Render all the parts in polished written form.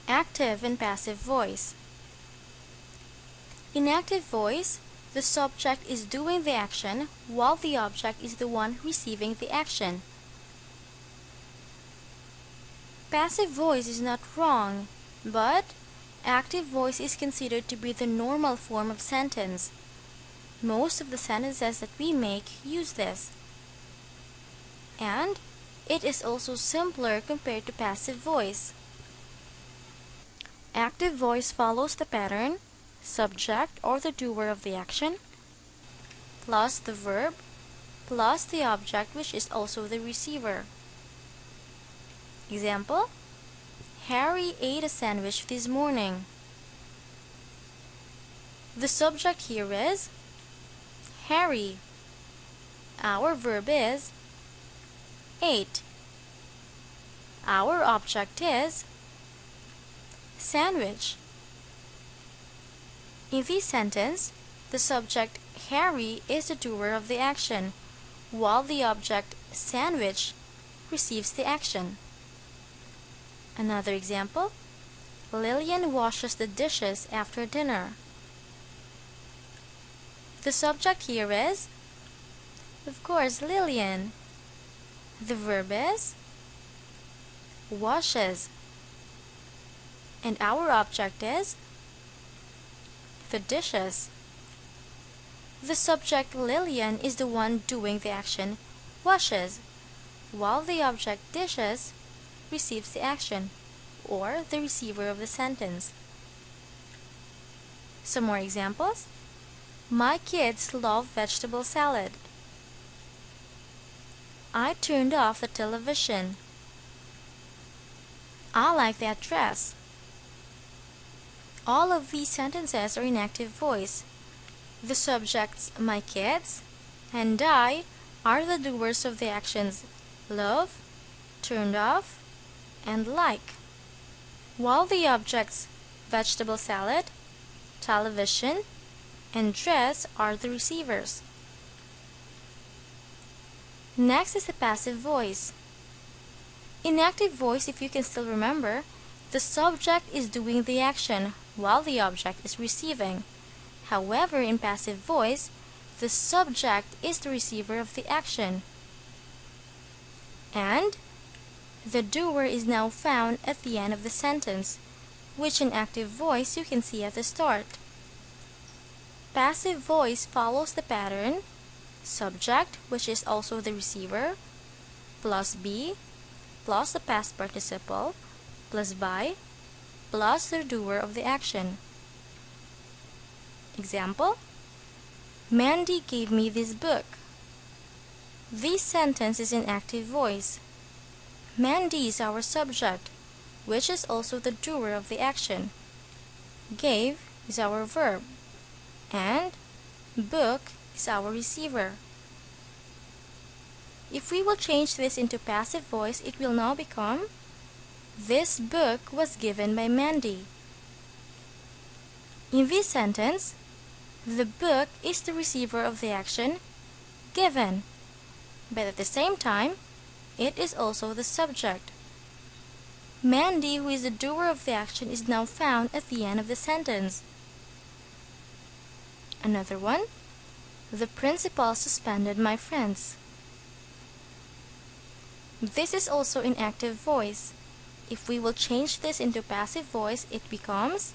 Active and passive voice. In active voice, the subject is doing the action while the object is the one receiving the action. Passive voice is not wrong, but active voice is considered to be the normal form of sentence. Most of the sentences that we make use this. And it is also simpler compared to passive voice. Active voice follows the pattern, subject or the doer of the action, plus the verb, plus the object which is also the receiver. Example: Harry ate a sandwich this morning. The subject here is Harry. Our verb is ate. Our object is sandwich. In this sentence, the subject Harry is the doer of the action, while the object sandwich receives the action. Another example: Lillian washes the dishes after dinner. The subject here is, of course, Lillian. The verb is washes. And our object is the dishes. The subject Lillian is the one doing the action washes, while the object dishes receives the action, or the receiver of the sentence. Some more examples. My kids love vegetable salad. I turned off the television. I like that dress. All of these sentences are in active voice. The subjects my kids and I are the doers of the actions love, turned off, and like, while the objects vegetable salad, television, and dress are the receivers. Next is the passive voice. In active voice, if you can still remember, the subject is doing the action while the object is receiving. However, in passive voice, the subject is the receiver of the action, and the doer is now found at the end of the sentence, which in active voice you can see at the start. Passive voice follows the pattern subject, which is also the receiver, plus be, plus the past participle, plus by, plus the doer of the action. Example: Mandy gave me this book. This sentence is in active voice. Mandy is our subject, which is also the doer of the action. Gave is our verb, and book is our receiver. If we will change this into passive voice, it will now become this book was given by Mandy. In this sentence, the book is the receiver of the action given, but at the same time, it is also the subject. Mandy, who is the doer of the action, is now found at the end of the sentence. Another one: The principal suspended my friends. This is also in active voice. If we will change this into passive voice, it becomes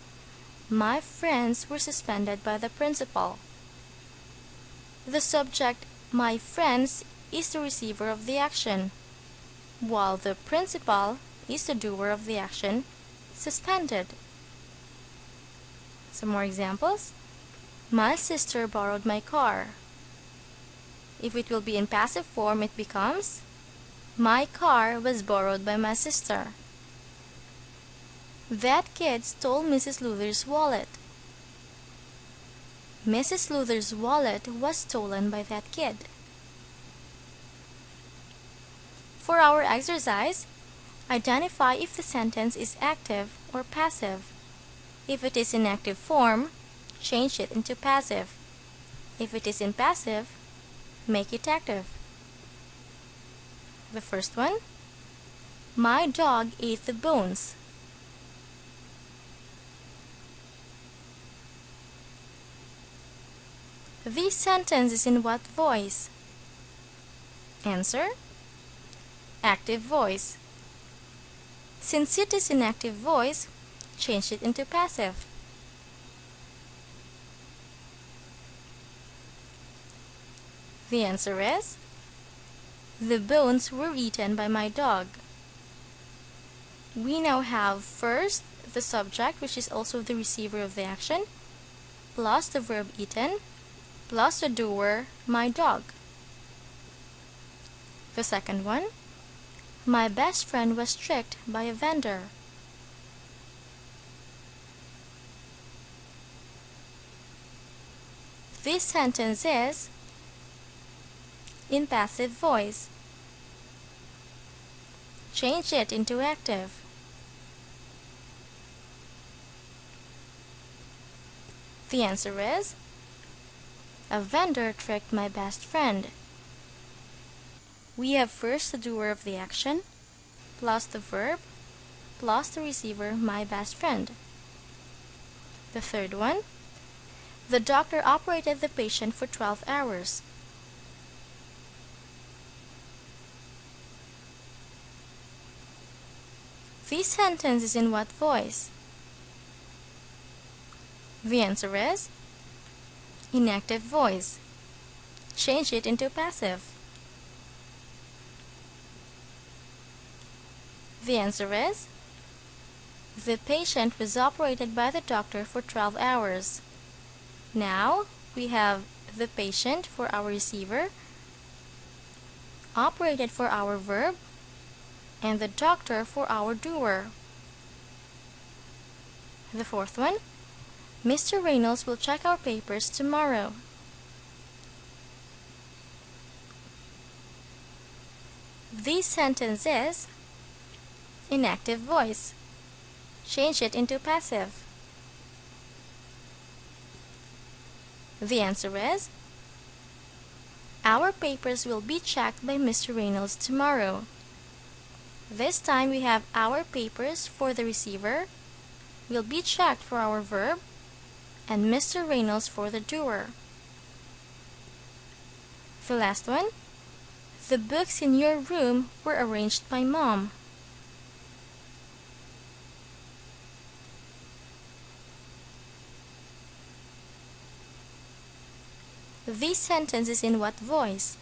my friends were suspended by the principal. The subject my friends is the receiver of the action, while the principal is the doer of the action suspended. Some more examples. My sister borrowed my car. If it will be in passive form, it becomes my car was borrowed by my sister. That kid stole Mrs. Luther's wallet. Mrs. Luther's wallet was stolen by that kid. For our exercise, identify if the sentence is active or passive. If it is in active form, change it into passive. If it is in passive, make it active. The first one: My dog ate the bones. This sentence is in what voice? Answer: active voice. Since it is in active voice, change it into passive. The answer is: the bones were eaten by my dog. We now have first the subject, which is also the receiver of the action, plus the verb eaten, plus the doer, my dog. The second one: my best friend was tricked by a vendor. This sentence is in passive voice. Change it into active. The answer is: a vendor tricked my best friend. We have first the doer of the action, plus the verb, plus the receiver, my best friend. The third one: the doctor operated the patient for 12 hours. This sentence is in what voice? The answer is in active voice. Change it into passive. The answer is: the patient was operated by the doctor for 12 hours. Now we have the patient for our receiver, operated for our verb, and the doctor for our doer. The fourth one: Mr. Reynolds will check our papers tomorrow. This sentence is in active voice. Change it into passive. The answer is: our papers will be checked by Mr. Reynolds tomorrow. This time we have our papers for the receiver, will be checked for our verb, and Mr. Reynolds for the doer. The last one: the books in your room were arranged by Mom. This sentence is in what voice?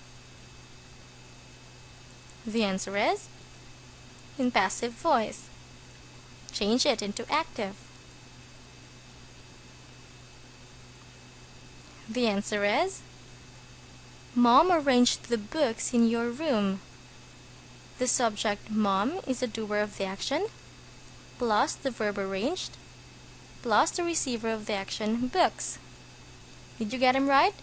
The answer is in passive voice. Change it into active. The answer is: Mom arranged the books in your room. The subject Mom is the doer of the action, plus the verb arranged, plus the receiver of the action books. Did you get them right?